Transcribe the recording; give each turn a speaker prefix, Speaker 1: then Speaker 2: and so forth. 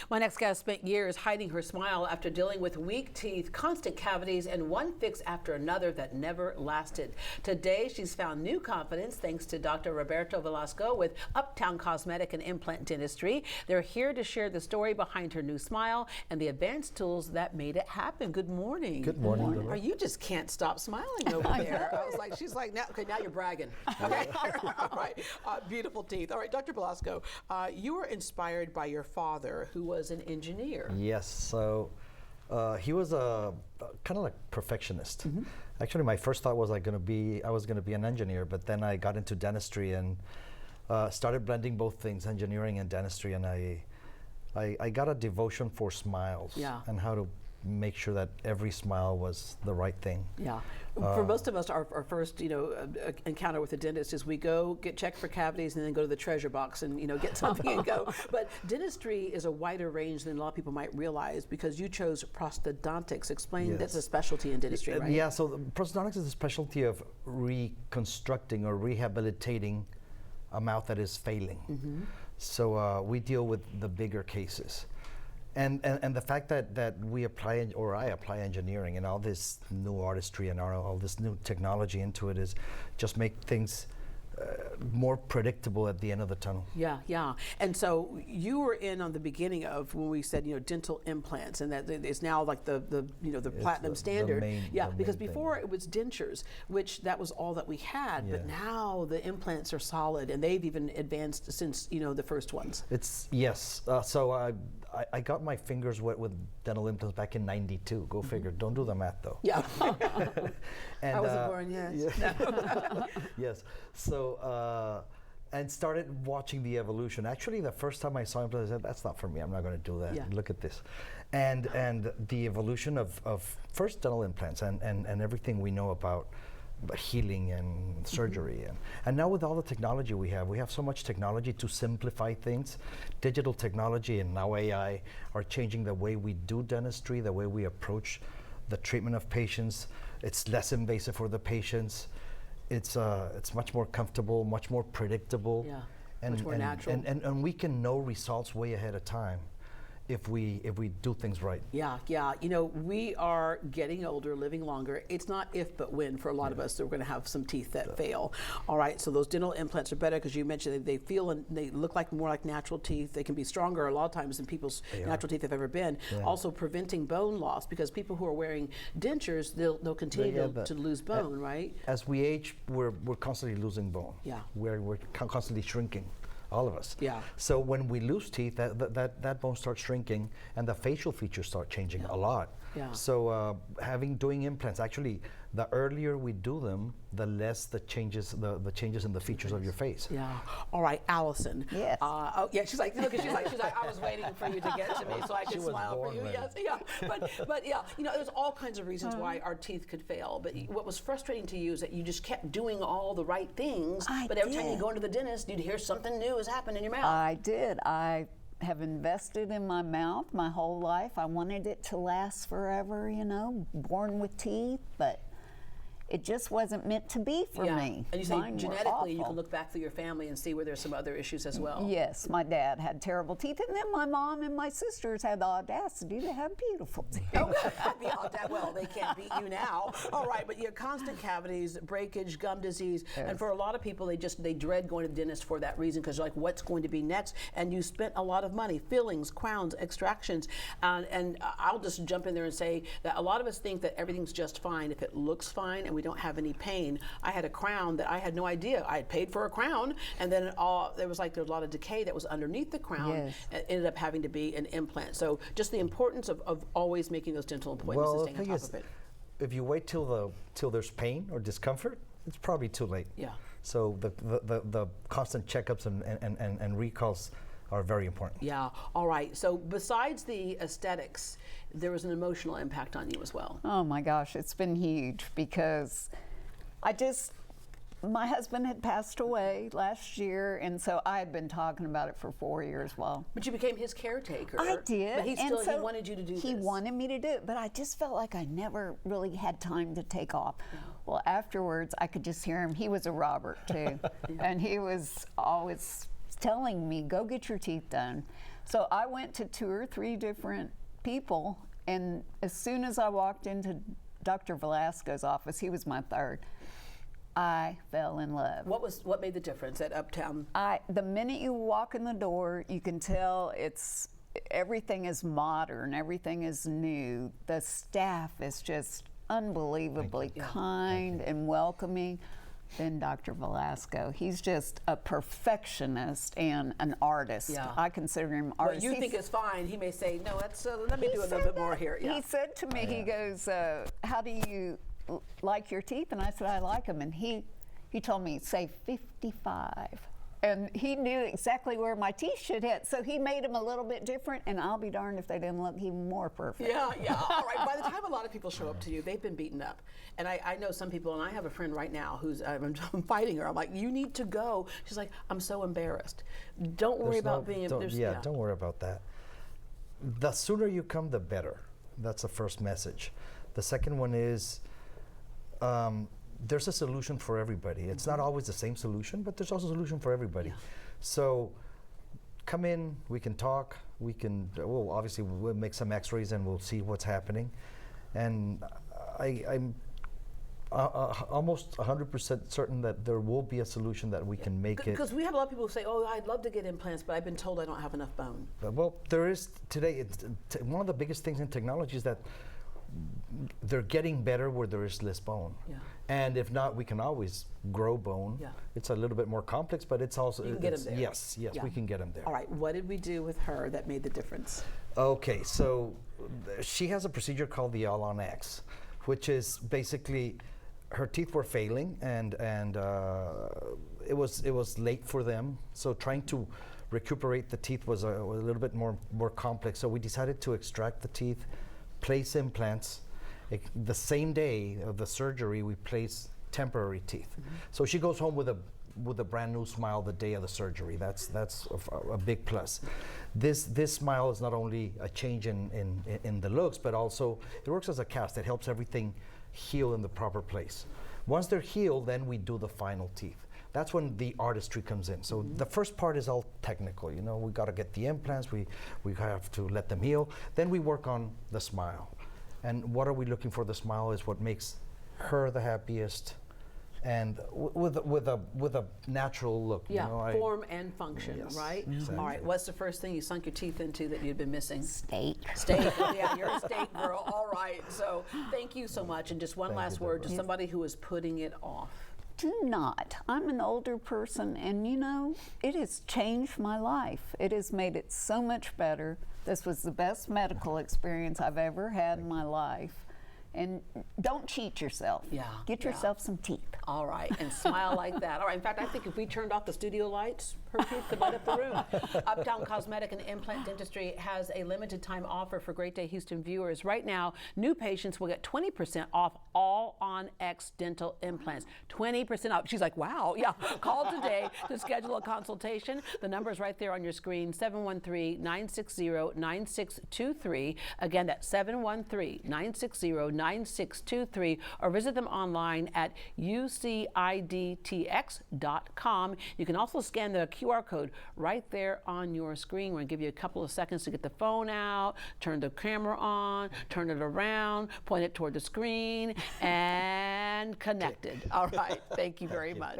Speaker 1: My next guest spent years hiding her smile after dealing with weak teeth, constant cavities, and one fix after another that never lasted. Today, she's found new confidence thanks to Dr. Roberto Velasco with Uptown Cosmetic and Implant Dentistry. They're here to share the story behind her new smile and the advanced tools that made it happen. Good morning.
Speaker 2: Good morning.
Speaker 1: Or you just can't stop smiling over there. I was like, she's like, now, okay, now you're bragging. Okay, all right. Beautiful teeth. All right, Dr. Velasco, you were inspired by your father, who was an engineer.
Speaker 2: Yes, so he was a kind of like perfectionist. Actually, my first thought was I was going to be an engineer, but then I got into dentistry and started blending both things, engineering and dentistry, and I got a devotion for smiles and how to make sure that every smile was the right thing.
Speaker 1: Yeah. For most of us, our first, encounter with a dentist is we go get checked for cavities and then go to the treasure box and, get something and go. But dentistry is a wider range than a lot of people might realize because you chose prosthodontics. Explain, that's a specialty in dentistry, right?
Speaker 2: Yeah, so prosthodontics is a specialty of reconstructing or rehabilitating a mouth that is failing. So we deal with the bigger cases. And the fact that we apply, or I apply engineering and all this new artistry and all this new technology into it is just make things more predictable at the end of the tunnel.
Speaker 1: Yeah. And so you were in on the beginning of when we said, dental implants, and that it's now like the platinum standard. Because before it was dentures, which that was all that we had, but now the implants are solid, and they've even advanced since the first ones.
Speaker 2: So I got my fingers wet with dental implants back in '92. Go figure. Don't do the math though.
Speaker 1: Yeah.
Speaker 2: And,
Speaker 1: I wasn't born yet.
Speaker 2: Yes. So, and started watching the evolution. Actually, the first time I saw implants, I said, that's not for me. I'm not going to do that. Look at this. And the evolution of first dental implants and everything we know about healing and surgery. And now with all the technology we have so much technology to simplify things. Digital technology and now AI are changing the way we do dentistry, the way we approach the treatment of patients. It's less invasive for the patients. It's much more comfortable, much more predictable,
Speaker 1: much more natural.
Speaker 2: And we can know results way ahead of time if we do things right.
Speaker 1: Yeah. We are getting older, living longer. It's not if but when for a lot of us that we're going to have some teeth that fail. All right, so those dental implants are better because you mentioned they feel and they look like more like natural teeth. They can be stronger a lot of times than people's natural teeth have ever been. Also preventing bone loss because people who are wearing dentures, they'll continue to lose bone, right?
Speaker 2: As we age, we're constantly losing bone. We're constantly shrinking. All of us. So when we lose teeth, that bone starts shrinking, and the facial features start changing a lot. So doing implants, actually, the earlier we do them, the less the changes in the features of your face.
Speaker 1: All right, Allison.
Speaker 3: Yes.
Speaker 1: She's like, look, she's like, I was waiting for you to get to me so I could smile for you. But there's all kinds of reasons why our teeth could fail. But what was frustrating to you is that you just kept doing all the right things, but every time you go into the dentist, you'd hear something new has happened in your mouth.
Speaker 3: I did. I have invested in my mouth my whole life. I wanted it to last forever, born with teeth, but it just wasn't meant to be for me.
Speaker 1: And you say genetically, you can look back through your family and see where there's some other issues as well.
Speaker 3: Yes, my dad had terrible teeth, and then my mom and my sisters had the audacity to have beautiful teeth.
Speaker 1: Well, they can't beat you now. All right, but you have constant cavities, breakage, gum disease, and for a lot of people, they dread going to the dentist for that reason because like, what's going to be next? And you spent a lot of money, fillings, crowns, extractions, and I'll just jump in there and say that a lot of us think that everything's just fine if it looks fine and we don't have any pain. I had a crown that I had no idea. I had paid for a crown, and then there was a lot of decay that was underneath the crown. And ended up having to be an implant. So just the importance of always making those dental appointments and staying on top of it.
Speaker 2: If you wait till there's pain or discomfort, it's probably too late. So the constant checkups and recalls are very important.
Speaker 1: All right. So besides the aesthetics, there was an emotional impact on you as well.
Speaker 3: Oh my gosh, it's been huge because my husband had passed away last year, and so I had been talking about it for 4 years.
Speaker 1: But you became his caretaker.
Speaker 3: I did.
Speaker 1: But he wanted you to do this.
Speaker 3: He wanted me to do it, but I just felt like I never really had time to take off. Well, afterwards, I could just hear him. He was a Robert, too. And he was always telling me, go get your teeth done. So I went to 2 or 3 different people, and as soon as I walked into Dr. Velasco's office, he was my third, I fell in love.
Speaker 1: What made the difference at Uptown?
Speaker 3: The minute you walk in the door, you can tell everything is modern, everything is new. The staff is just unbelievably kind and welcoming. Then Dr. Velasco, he's just a perfectionist and an artist.
Speaker 1: Yeah.
Speaker 3: I consider him artist.
Speaker 1: What you think is fine, he may say, no, that's let me do a little bit more here. Yeah.
Speaker 3: He said to me, he goes, how do you like your teeth? And I said, I like them. And he told me, say 55. And he knew exactly where my teeth should hit. So he made them a little bit different, and I'll be darned if they didn't look even more perfect.
Speaker 1: Yeah, yeah. All right. By the time a lot of people show up to you, they've been beaten up. And I know some people, and I have a friend right now who's, I'm fighting her. I'm like, you need to go. She's like, I'm so embarrassed. Don't worry about being embarrassed.
Speaker 2: Yeah, don't worry about that. The sooner you come, the better. That's the first message. The second one is, there's a solution for everybody. It's not always the same solution, but there's also a solution for everybody. Yeah. So come in, we can talk, well, obviously we'll make some x-rays and we'll see what's happening. And I'm almost 100% certain that there will be a solution that we can make it.
Speaker 1: Because we have a lot of people who say, oh, I'd love to get implants, but I've been told I don't have enough bone.
Speaker 2: Well, there is today, one of the biggest things in technology is that they're getting better where there is less bone.
Speaker 1: Yeah.
Speaker 2: And if not, we can always grow bone.
Speaker 1: Yeah.
Speaker 2: It's a little bit more complex, but it's also,
Speaker 1: you can get them there.
Speaker 2: Yes, yeah. We can get them there.
Speaker 1: All right, what did we do with her that made the difference?
Speaker 2: Okay, so she has a procedure called the All on X, which is basically her teeth were failing, and it was late for them. So trying to recuperate the teeth was a little bit more complex. So we decided to extract the teeth, place implants. The same day of the surgery, we place temporary teeth. Mm-hmm. So she goes home with a brand new smile the day of the surgery. That's a big plus. This smile is not only a change in the looks, but also it works as a cast. It helps everything heal in the proper place. Once they're healed, then we do the final teeth. That's when the artistry comes in. So the first part is all technical. You know, we got to get the implants. We have to let them heal. Then we work on the smile. And what are we looking for? The smile is what makes her the happiest, and with a natural look.
Speaker 1: Yeah,
Speaker 2: you know,
Speaker 1: form and function, yes, right? Exactly. All right, what's the first thing you sunk your teeth into that you'd been missing?
Speaker 3: Steak.
Speaker 1: Steak, yeah, you're a steak girl. All right, so thank you so much. And just one last word to somebody who is putting it off.
Speaker 3: Do not. I'm an older person, and you know, it has changed my life. It has made it so much better. This was the best medical experience I've ever had in my life. And don't cheat yourself.
Speaker 1: Yeah.
Speaker 3: Get yourself some teeth.
Speaker 1: All right, and smile like that. All right, in fact, I think if we turned off the studio lights, her teeth could light up the room. Uptown Cosmetic and Implant Dentistry has a limited time offer for Great Day Houston viewers. Right now, new patients will get 20% off all On X dental implants. 20% off. She's like, wow, yeah. Call today to schedule a consultation. The number is right there on your screen, 713-960-9623. Again, that's 713-960-9623, or visit them online at ucidtx.com. You can also scan the QR code right there on your screen. We're going to give you a couple of seconds to get the phone out, turn the camera on, turn it around, point it toward the screen, and connected. All right. Thank you very much.